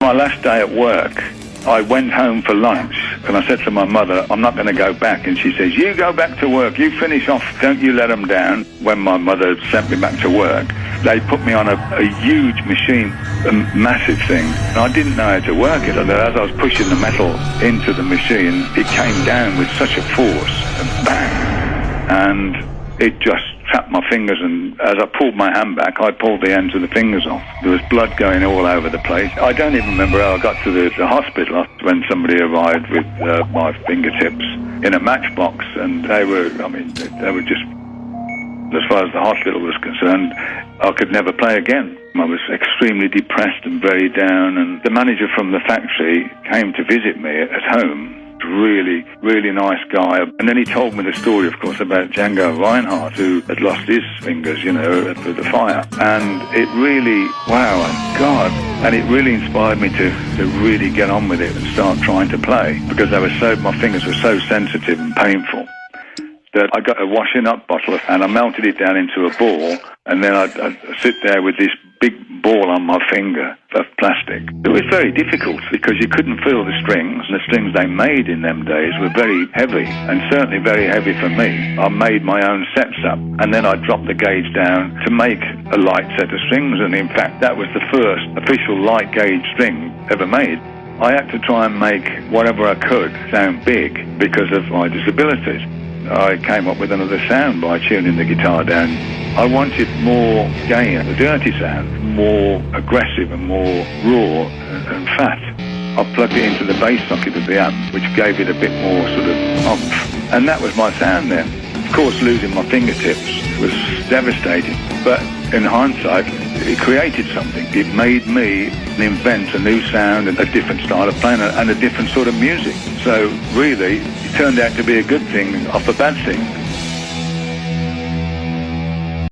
My last day at work, I went home for lunch and I said to my mother, I'm not going to go back. And she says, you go back to work, you finish off, don't you let them down. When my mother sent me back to work, they put me on a huge machine, a massive thing. And I didn't know how to work it. As I was pushing the metal into the machine, it came down with such a force, and bang, and it just trapped my fingers, and as I pulled my hand back, I pulled the ends of the fingers off. There was blood going all over the place. I don't even remember how I got to the hospital when somebody arrived with my fingertips in a matchbox, and they were just, as far as the hospital was concerned, I could never play again. I was extremely depressed and very down, and the manager from the factory came to visit me at home. Really, really nice guy. And then he told me the story, of course, about Django Reinhardt, who had lost his fingers, through the fire. And it really, wow, God. And it really inspired me to really get on with it and start trying to play, because my fingers were so sensitive and painful that I got a washing up bottle and I melted it down into a ball, and then I'd sit there with this big ball on my finger of plastic. It was very difficult because you couldn't feel the strings. The strings they made in them days were very heavy, and certainly very heavy for me. I made my own sets up, and then I dropped the gauge down to make a light set of strings, and in fact that was the first official light gauge string ever made. I had to try and make whatever I could sound big because of my disabilities. I came up with another sound by tuning the guitar down. I wanted more gain, a dirty sound, more aggressive and more raw and fat. I plugged it into the bass socket of the amp, which gave it a bit more sort of oomph. And that was my sound then. Of course, losing my fingertips was devastating, but in hindsight, it created something. It made me invent a new sound and a different style of playing and a different sort of music. So really, it turned out to be a good thing off a bad thing.